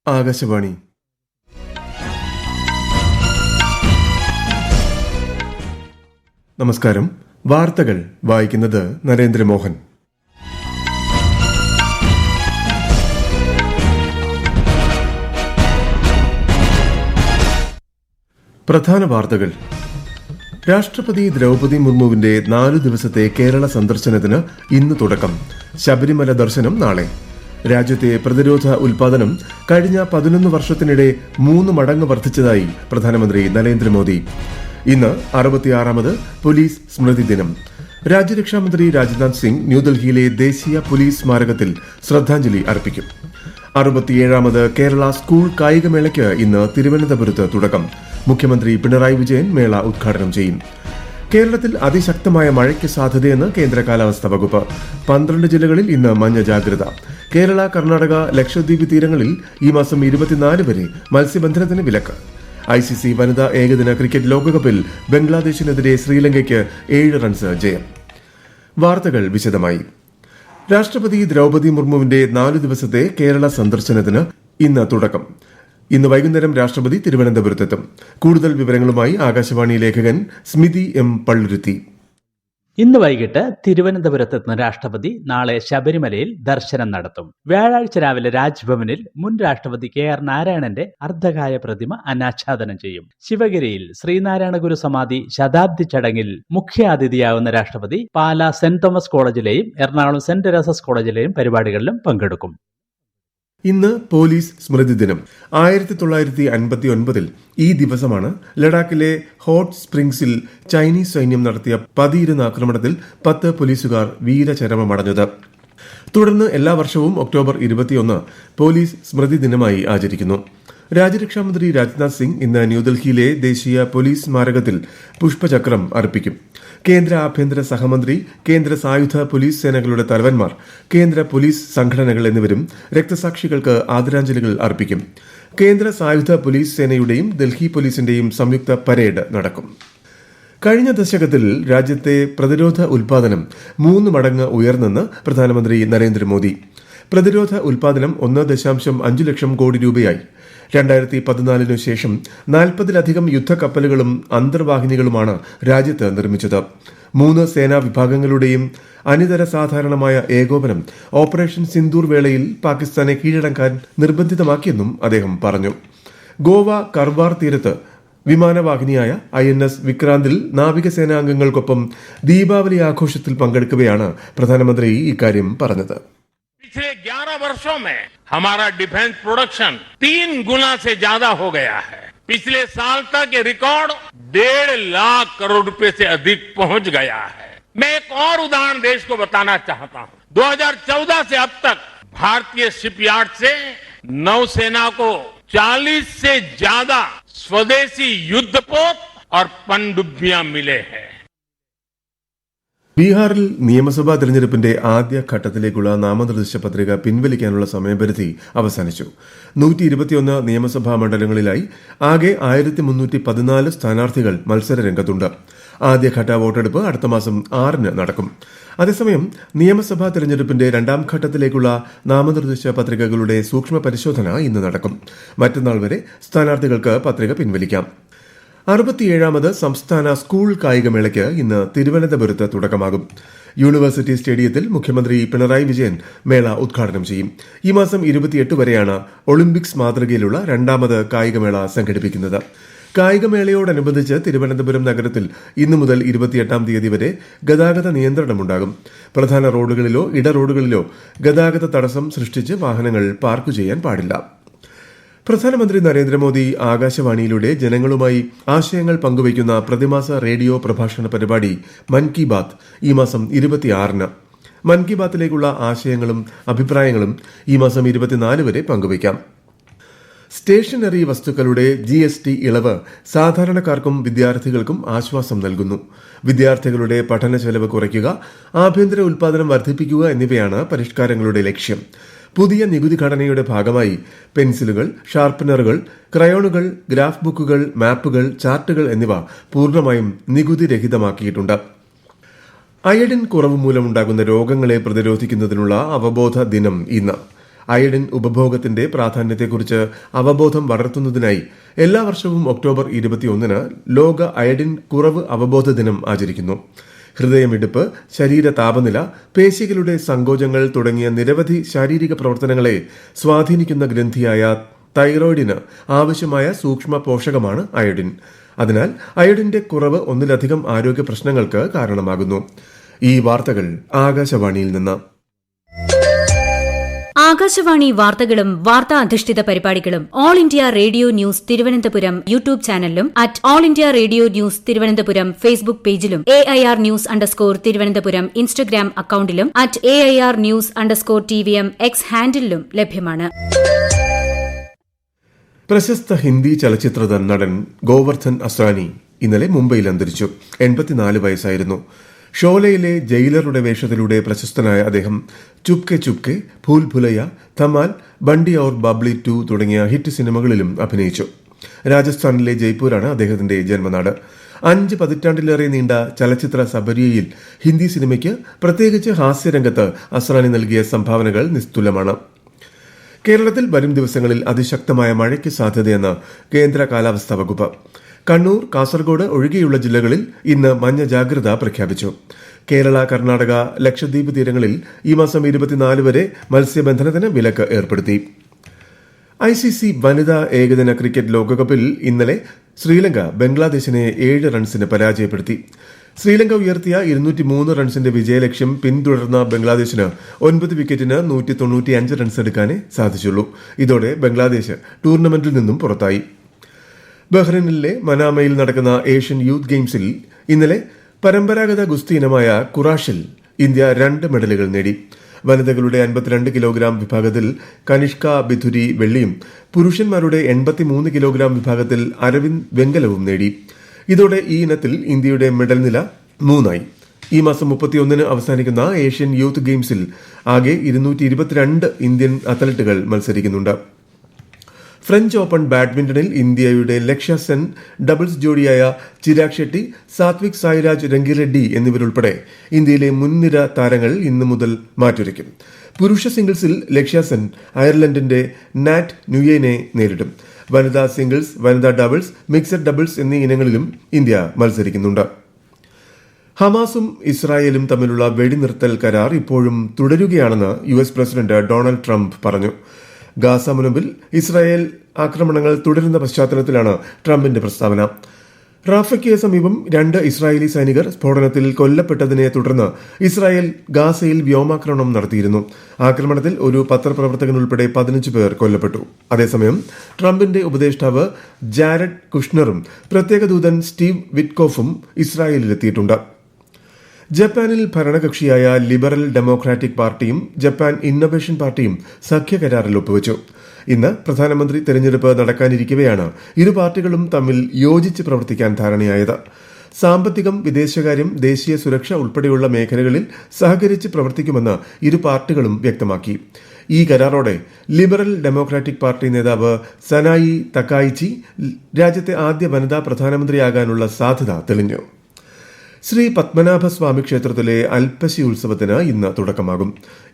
ആകാശവാണി. നമസ്കാരം. വാർത്തകൾ വായിക്കുന്നത് നരേന്ദ്രമോഹൻ. പ്രധാന വാർത്തകൾ. രാഷ്ട്രപതി ദ്രൗപദി മുർമുവിന്റെ 4 ദിവസത്തെ കേരള സന്ദർശനത്തിന് ഇന്ന് തുടക്കം. ശബരിമല ദർശനം നാളെ. രാജ്യത്തെ പ്രതിരോധ ഉൽപാദനം കഴിഞ്ഞ 11 വർഷത്തിനിടെ 3 മടങ്ങ് വർദ്ധിച്ചതായി പ്രധാനമന്ത്രി നരേന്ദ്രമോദി. ഇന്ന് 66ാമത് പോലീസ് സ്മൃതി ദിനം. രാജ്യരക്ഷാമന്ത്രി രാജ്നാഥ് സിംഗ് ന്യൂഡൽഹിയിലെ ദേശീയ പോലീസ് സ്മാരകത്തിൽ ശ്രദ്ധാഞ്ജലി അർപ്പിക്കും. 67ാമത് കേരള സ്കൂൾ കായികമേളയ്ക്ക് ഇന്ന് തിരുവനന്തപുരത്ത് തുടക്കം. മുഖ്യമന്ത്രി പിണറായി വിജയൻ മേള ഉദ്ഘാടനം ചെയ്യും. കേരളത്തിൽ അതിശക്തമായ മഴയ്ക്ക് സാധ്യതയെന്ന് കേന്ദ്ര കാലാവസ്ഥാ വകുപ്പ്. 12 ജില്ലകളിൽ ഇന്ന് മഞ്ഞ ജാഗ്രത. കേരള, കർണാടക, ലക്ഷദ്വീപ് തീരങ്ങളിൽ ഈ മാസം 24 വരെ മത്സ്യബന്ധനത്തിന് വിലക്ക്. ICC വനിതാ ഏകദിന ക്രിക്കറ്റ് ലോകകപ്പിൽ ബംഗ്ലാദേശിനെതിരെ ശ്രീലങ്കയ്ക്ക് 7 റൺസ് ജയം. വാർത്തകൾ വിശദമായി. രാഷ്ട്രപതി ദ്രൗപദി മുർമുവിന്റെ 4 ദിവസത്തെ കേരള സന്ദർശനത്തിന് ഇന്ന് തുടക്കം. ഇന്ന് വൈകുന്നേരം രാഷ്ട്രപതി തിരുവനന്തപുരത്തെത്തും. കൂടുതൽ വിവരങ്ങളുമായി ആകാശവാണി ലേഖകൻ സ്മിതി എം പള്ളുരുത്തി. ഇന്ന് വൈകിട്ട് തിരുവനന്തപുരത്തെത്തുന്ന രാഷ്ട്രപതി നാളെ ശബരിമലയിൽ ദർശനം നടത്തും. വ്യാഴാഴ്ച രാവിലെ രാജ്ഭവനിൽ മുൻ രാഷ്ട്രപതി KR നാരായണന്റെ അർദ്ധകായ പ്രതിമ അനാച്ഛാദനം ചെയ്യും. ശിവഗിരിയിൽ ശ്രീനാരായണ ഗുരു സമാധി ശതാബ്ദി ചടങ്ങിൽ മുഖ്യാതിഥിയാവുന്ന രാഷ്ട്രപതി പാലാ സെന്റ് തോമസ് കോളേജിലെയും എറണാകുളം സെന്റ് തെരേസസ് കോളേജിലെയും പരിപാടികളിലും പങ്കെടുക്കും. ഇന്ന് പോലീസ് സ്മൃതി ദിനം. 1959 ഈ ദിവസമാണ് ലഡാക്കിലെ ഹോട്ട് സ്പ്രിംഗ്സിൽ ചൈനീസ് സൈന്യം നടത്തിയ പതിയിരുന്ന ആക്രമണത്തിൽ 10 പോലീസുകാർ വീരചരമമടഞ്ഞത്. തുടർന്ന് എല്ലാ വർഷവും ഒക്ടോബർ 21 പോലീസ് സ്മൃതി ദിനമായി ആചരിക്കുന്നു. രാജ്യരക്ഷാമന്ത്രി രാജ്നാഥ് സിംഗ് ഇന്ന് ന്യൂഡൽഹിയിലെ ദേശീയ പോലീസ് സ്മാരകത്തിൽ പുഷ്പചക്രം അർപ്പിക്കും. കേന്ദ്ര ആഭ്യന്തര സഹമന്ത്രി, കേന്ദ്ര സായുധ പോലീസ് സേനകളുടെ തലവന്മാർ, കേന്ദ്ര പോലീസ് സംഘടനകൾ എന്നിവരും രക്തസാക്ഷികൾക്ക് ആദരാഞ്ജലികൾ അർപ്പിക്കും. കേന്ദ്ര സായുധ പോലീസ് സേനയുടെയും ഡൽഹി പോലീസിന്റെയും സംയുക്ത പരേഡ് നടക്കും. കഴിഞ്ഞ ദശകത്തിൽ രാജ്യത്തെ പ്രതിരോധ ഉൽപാദനം 3 മടങ്ങ് ഉയർന്നെന്ന് പ്രധാനമന്ത്രി നരേന്ദ്രമോദി. പ്രതിരോധ ഉൽപാദനം 1.5 ലക്ഷം കോടി രൂപയായി. 2014 ശേഷം 40-ലധികം യുദ്ധക്കപ്പലുകളും അന്തർവാഹിനികളുമാണ് രാജ്യത്ത് നിർമ്മിച്ചത്. 3 സേനാ വിഭാഗങ്ങളുടെയും അനിതര സാധാരണമായ ഏകോപനം ഓപ്പറേഷൻ സിന്ദൂർ വേളയിൽ പാകിസ്ഥാനെ കീഴടക്കാൻ നിർബന്ധിതമാക്കിയെന്നും അദ്ദേഹം പറഞ്ഞു. ഗോവ കർവാർ തീരത്ത് വിമാനവാഹിനിയായ INS വിക്രാന്തിൽ നാവികസേനാംഗങ്ങൾക്കൊപ്പം ദീപാവലി ആഘോഷത്തിൽ പങ്കെടുക്കവെയാണ് പ്രധാനമന്ത്രി ഇക്കാര്യം പറഞ്ഞത്. पिछले 11 वर्षों में हमारा डिफेंस प्रोडक्शन 3 गुना से ज्यादा हो गया है. पिछले साल तक ये रिकॉर्ड 1.5 लाख करोड़ रुपए से अधिक पहुंच गया है. मैं एक और उदाहरण देश को बताना चाहता हूं. 2014 से अब तक भारतीय शिपयार्ड से नौसेना को 40 से ज्यादा स्वदेशी युद्धपोत और पनडुब्बियां मिले हैं. ബീഹാറിൽ നിയമസഭാ തെരഞ്ഞെടുപ്പിന്റെ ആദ്യഘട്ടത്തിലേക്കുള്ള നാമനിർദ്ദേശ പത്രിക പിൻവലിക്കാനുള്ള സമയപരിധി അവസാനിച്ചു. 121 നിയമസഭാ മണ്ഡലങ്ങളിലായി ആകെ 1314 സ്ഥാനാർത്ഥികൾ മത്സരരംഗത്തുണ്ട്. ആദ്യഘട്ട വോട്ടെടുപ്പ് അടുത്ത മാസം 6 നടക്കും. അതേസമയം നിയമസഭാ തെരഞ്ഞെടുപ്പിന്റെ 2ാം ഘട്ടത്തിലേക്കുള്ള നാമനിർദ്ദേശ പത്രികകളുടെ സൂക്ഷ്മ പരിശോധന ഇന്ന് നടക്കും. മറ്റന്നാൾ വരെ സ്ഥാനാർത്ഥികൾക്ക് പത്രിക പിൻവലിക്കാം. 67ാമത് സംസ്ഥാന സ്കൂൾ കായികമേളയ്ക്ക് ഇന്ന് തിരുവനന്തപുരത്ത് തുടക്കമാകും. യൂണിവേഴ്സിറ്റി സ്റ്റേഡിയത്തിൽ മുഖ്യമന്ത്രി പിണറായി വിജയൻ മേള ഉദ്ഘാടനം ചെയ്യും. ഈ മാസം 28 വരെയാണ് ഒളിമ്പിക്സ് മാതൃകയിലുള്ള 2ാമത് കായികമേള സംഘടിപ്പിക്കുന്നത്. കായികമേളയോടനുബന്ധിച്ച് തിരുവനന്തപുരം നഗരത്തിൽ ഇന്നു മുതൽ 28-ാം തീയതി വരെ ഗതാഗത നിയന്ത്രണമുണ്ടാകും. പ്രധാന റോഡുകളിലോ ഇടറോഡുകളിലോ ഗതാഗത തടസ്സം സൃഷ്ടിച്ച് വാഹനങ്ങൾ പാർക്ക് ചെയ്യാൻ പാടില്ല. പ്രധാനമന്ത്രി നരേന്ദ്രമോദി ആകാശവാണിയിലൂടെ ജനങ്ങളുമായി ആശയങ്ങൾ പങ്കുവയ്ക്കുന്ന പ്രതിമാസ റേഡിയോ പ്രഭാഷണ പരിപാടി മൻ കി ബാത്ത് ഈ മാസം 26-ന്. മൻ കി ബാത്തിലേക്കുള്ള ആശയങ്ങളും അഭിപ്രായങ്ങളും ഈ മാസം 24 വരെ പങ്കുവയ്ക്കാം. സ്റ്റേഷനറി വസ്തുക്കളുടെ GST ഇളവ് സാധാരണക്കാർക്കും വിദ്യാർത്ഥികൾക്കും ആശ്വാസം നൽകുന്നു. വിദ്യാർത്ഥികളുടെ പഠന ചെലവ് കുറയ്ക്കുക, ആഭ്യന്തര ഉൽപാദനം വർദ്ധിപ്പിക്കുക എന്നിവയാണ് പരിഷ്കാരങ്ങളുടെ ലക്ഷ്യം. പുതിയ നികുതി ഘടനയുടെ ഭാഗമായി പെൻസിലുകൾ, ഷാർപ്പനറുകൾ, ക്രയോണുകൾ, ഗ്രാഫ് ബുക്കുകൾ, മാപ്പുകൾ, ചാർട്ടുകൾ എന്നിവ പൂർണ്ണമായും നികുതി രഹിതമാക്കിയിട്ടുണ്ട്. അയഡിൻ കുറവ് മൂലമുണ്ടാകുന്ന രോഗങ്ങളെ പ്രതിരോധിക്കുന്നതിനുള്ള അവബോധ ദിനം ഇന്ന്. അയഡിൻ ഉപഭോഗത്തിന്റെ പ്രാധാന്യത്തെക്കുറിച്ച് അവബോധം വളർത്തുന്നതിനായി എല്ലാ വർഷവും ഒക്ടോബർ 21 ലോക അയഡിൻ കുറവ് അവബോധ ദിനം ആചരിക്കുന്നു. ഹൃദയമിടിപ്പ്, ശരീര താപനില, പേശികളുടെ സങ്കോചങ്ങൾ തുടങ്ങിയ നിരവധി ശാരീരിക പ്രവർത്തനങ്ങളെ സ്വാധീനിക്കുന്ന ഗ്രന്ഥിയായ തൈറോയിഡിന് ആവശ്യമായ സൂക്ഷ്മ പോഷകമാണ് അയഡിൻ. അതിനാൽ അയഡിന്റെ കുറവ് ഒന്നിലധികം ആരോഗ്യ പ്രശ്നങ്ങൾക്ക് കാരണമാകുന്നു. ഈ വാർത്തകൾ ആകാശവാണിയിൽ നിന്ന്. ആകാശവാണി വാർത്തകളും വാർത്താ അധിഷ്ഠിത പരിപാടികളും All India Radio News Thiruvananthapuram YouTube ചാനലിലും All India Radio News Thiruvananthapuram Facebook പേജിലും AIR ന്യൂസ് _തിരുവനന്തപുരം ഇൻസ്റ്റഗ്രാം അക്കൌണ്ടിലും AIR ന്യൂസ് _TVM X ഹാൻഡിലും ലഭ്യമാണ്. പ്രശസ്ത ഹിന്ദി ചലച്ചിത്ര നടൻ ഗോവർദ്ധൻ അസ്രാനി ഇന്നലെ മുംബൈയിൽ അന്തരിച്ചു. 84 വയസ്സായിരുന്നു. ഷോലയിലെ ജയിലറുടെ വേഷത്തിലൂടെ പ്രശസ്തനായ അദ്ദേഹം ചുപ്കെ ചുപ്കെ, ഭൂൽ ഭുലയ്യ, ധമാൽ, ബണ്ടി ഔർ ബബ്ലി 2 തുടങ്ങിയ ഹിറ്റ് സിനിമകളിലും അഭിനയിച്ചു. രാജസ്ഥാനിലെ ജയ്പൂരാണ് അദ്ദേഹത്തിന്റെ ജന്മനാട്. 5 പതിറ്റാണ്ടിലേറെ നീണ്ട ചലച്ചിത്ര സബരിയയിൽ ഹിന്ദി സിനിമയ്ക്ക്, പ്രത്യേകിച്ച് ഹാസ്യരംഗത്ത് അസ്രാനി നൽകിയ സംഭാവനകൾ നിസ്തുലമാണ്. കേരളത്തിൽ വരും ദിവസങ്ങളിൽ അതിശക്തമായ മഴയ്ക്ക് സാധ്യതയെന്ന് കേന്ദ്ര കാലാവസ്ഥാ വകുപ്പ്. കണ്ണൂർ, കാസർഗോഡ് ഒഴികെയുള്ള ജില്ലകളിൽ ഇന്ന് മഞ്ഞ ജാഗ്രത പ്രഖ്യാപിച്ചു. കേരള, കർണാടക, ലക്ഷദ്വീപ് തീരങ്ങളിൽ ഈ മാസം 24 വരെ മത്സ്യബന്ധനത്തിന് വിലക്ക് ഏർപ്പെടുത്തി. ICC വനിതാ ഏകദിന ക്രിക്കറ്റ് ലോകകപ്പിൽ ഇന്നലെ ശ്രീലങ്ക ബംഗ്ലാദേശിനെ 7 റൺസിന് പരാജയപ്പെടുത്തി. ശ്രീലങ്ക ഉയർത്തിയ 203 റൺസിന്റെ വിജയലക്ഷ്യം പിന്തുടർന്ന ബംഗ്ലാദേശിന് 9 വിക്കറ്റിന് 195 റൺസ് എടുക്കാനേ സാധിച്ചുള്ളൂ. ഇതോടെ ബംഗ്ലാദേശ് ടൂർണമെന്റിൽ നിന്നും പുറത്തായി. ബഹ്റൈനിലെ മനാമയിൽ നടക്കുന്ന ഏഷ്യൻ യൂത്ത് ഗെയിംസിൽ ഇന്നലെ പരമ്പരാഗത ഗുസ്തി ഇനമായ കുറാഷിൽ ഇന്ത്യ 2 മെഡലുകൾ നേടി. വനിതകളുടെ 52 കിലോഗ്രാം വിഭാഗത്തിൽ കനിഷ്ക ബിഥുരി വെള്ളിയും പുരുഷന്മാരുടെ 83 കിലോഗ്രാം വിഭാഗത്തിൽ അരവിന്ദ് വെങ്കലവും നേടി. ഇതോടെ ഈ ഇനത്തിൽ ഇന്ത്യയുടെ മെഡൽ നില 3 ഈ മാസം 31 അവസാനിക്കുന്ന ഏഷ്യൻ യൂത്ത് ഗെയിംസിൽ ആകെ 222 ഇന്ത്യൻ അത്ലറ്റുകൾ മത്സരിക്കുന്നുണ്ട്. ഫ്രഞ്ച് ഓപ്പൺ ബാഡ്മിന്റണിൽ ഇന്ത്യയുടെ ലക്ഷ്യ സെൻ, ഡബിൾസ് ജോഡിയായ ചിരാഗ് ഷെട്ടി, സാത്വിക് സായിരാജ് രംഗിറെഡ്ഡി എന്നിവരുൾപ്പെടെ ഇന്ത്യയിലെ മുൻനിര താരങ്ങൾ ഇന്നു മുതൽ മാറ്റുരയ്ക്കും. പുരുഷ സിംഗിൾസിൽ ലക്ഷ്യ സെൻ അയർലൻഡിന്റെ നാറ്റ് ന്യൂയേനെ നേരിടും. വനിതാ സിംഗിൾസ്, വനിതാ ഡബിൾസ്, മിക്സഡ് ഡബിൾസ് എന്നീ ഇനങ്ങളിലും ഇന്ത്യ മത്സരിക്കുന്നുണ്ട്. ഹമാസും ഇസ്രായേലും തമ്മിലുള്ള വെടിനിർത്തൽ കരാർ ഇപ്പോഴും തുടരുകയാണെന്ന് US പ്രസിഡന്റ് ഡൊണാൾഡ് ട്രംപ് പറഞ്ഞു. ഗാസ മുനമ്പിൽ ഇസ്രായേൽ ആക്രമണങ്ങൾ തുടരുന്ന പശ്ചാത്തലത്തിലാണ് ട്രംപിന്റെ പ്രസ്താവന. റാഫയ്ക്ക് സമീപം 2 ഇസ്രായേലി സൈനികർ സ്ഫോടനത്തിൽ കൊല്ലപ്പെട്ടതിനെ തുടർന്ന് ഇസ്രായേൽ ഗാസയിൽ വ്യോമാക്രമണം നടത്തിയിരുന്നു. ആക്രമണത്തിൽ ഒരു പത്രപ്രവർത്തകൻ ഉൾപ്പെടെ 15 പേർ കൊല്ലപ്പെട്ടു. അതേസമയം ട്രംപിന്റെ ഉപദേഷ്ടാവ് ജാരഡ് കുഷ്ണറും പ്രത്യേക ദൂതൻ സ്റ്റീവ് വിറ്റ്കോഫും ഇസ്രായേലിലെത്തിയിട്ടുണ്ട്. ജപ്പാനിൽ ഭരണകക്ഷിയായ ലിബറൽ ഡെമോക്രാറ്റിക് പാർട്ടിയും ജപ്പാൻ ഇന്നൊവേഷൻ പാർട്ടിയും സഖ്യകരാറിൽ ഒപ്പുവച്ചു. ഇന്ന് പ്രധാനമന്ത്രി തെരഞ്ഞെടുപ്പ് നടക്കാനിരിക്കവെയാണ് ഇരു പാർട്ടികളും തമ്മിൽ യോജിച്ച് പ്രവർത്തിക്കാൻ ധാരണയായത്. സാമ്പത്തികം, വിദേശകാര്യം, ദേശീയ സുരക്ഷ ഉൾപ്പെടെയുള്ള മേഖലകളിൽ സഹകരിച്ച് പ്രവർത്തിക്കുമെന്ന് ഇരു പാർട്ടികളും വ്യക്തമാക്കി. ഈ കരാറോടെ ലിബറൽ ഡെമോക്രാറ്റിക് പാർട്ടി നേതാവ് സനായി തക്കായിച്ചി രാജ്യത്തെ ആദ്യ വനിതാ പ്രധാനമന്ത്രിയാകാനുള്ള സാധ്യത തെളിഞ്ഞു. ശ്രീ പത്മനാഭസ്വാമി ക്ഷേത്രത്തിലെ അൽപ്പശി ഉത്സവത്തിന് ഇന്ന് തുടക്കമാകും.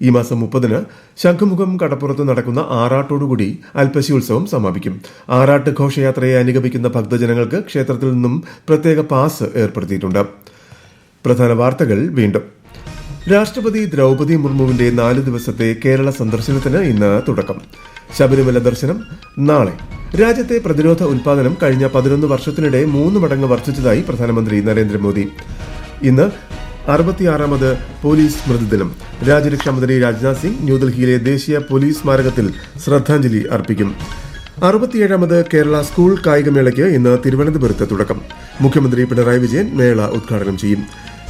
ഈ മാസം 30 ശംഖുമുഖം കടപ്പുറത്ത് നടക്കുന്ന ആറാട്ടോടുകൂടി അൽപ്പശി ഉത്സവം സമാപിക്കും. ആറാട്ട് ഘോഷയാത്രയെ അനുഗമിക്കുന്ന ഭക്തജനങ്ങൾക്ക് ക്ഷേത്രത്തിൽ നിന്നും പ്രത്യേക പാസ് ഏർപ്പെടുത്തിയിട്ടുണ്ട്. പ്രധാന വാർത്തകൾ വീണ്ടും. രാഷ്ട്രപതി ദ്രൗപദി മുർമുവിന്റെ 4 ദിവസത്തെ കേരള സന്ദർശനത്തിന് ഇന്ന് തുടക്കം. ശബരിമല ദർശനം നാളെ. രാജ്യത്തെ പ്രതിരോധ ഉൽപാദനം കഴിഞ്ഞ 11 വർഷത്തിനിടെ 3 മടങ്ങ് വർദ്ധിച്ചതായി പ്രധാനമന്ത്രി നരേന്ദ്രമോദി. ഇന്ന് 66ാമത് പോലീസ് സ്മൃതിദിനം. രാജ്യരക്ഷാമന്ത്രി രാജ്നാഥ് സിംഗ് ന്യൂഡൽഹിയിലെ ദേശീയ പോലീസ് സ്മാരകത്തിൽ ശ്രദ്ധാഞ്ജലി അർപ്പിക്കും. 67ാമത് കേരള സ്കൂൾ കായികമേളയ്ക്ക് ഇന്ന് തിരുവനന്തപുരത്ത് തുടക്കം. മുഖ്യമന്ത്രി പിണറായി വിജയൻ മേള ഉദ്ഘാടനം ചെയ്യും.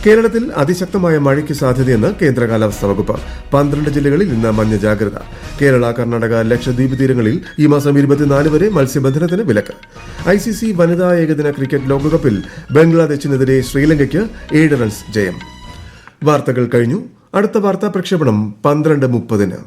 കേരളത്തിൽ അതിശക്തമായ മഴയ്ക്ക് സാധ്യതയെന്ന് കേന്ദ്ര കാലാവസ്ഥാ വകുപ്പ്. 12 ജില്ലകളിൽ ഇന്ന് മഞ്ഞ ജാഗ്രത. കേരള, കർണാടക, ലക്ഷദ്വീപ് തീരങ്ങളിൽ ഈ മാസം 24 വരെ മത്സ്യബന്ധനത്തിന് വിലക്ക്. ICC വനിതാ ഏകദിന ക്രിക്കറ്റ് ലോകകപ്പിൽ ബംഗ്ലാദേശിനെതിരെ ശ്രീലങ്കയ്ക്ക് 7 റൺസ് ജയം. വാർത്തകൾ കഴിഞ്ഞു. അടുത്ത വാർത്താ പ്രക്ഷേപണം 12:30.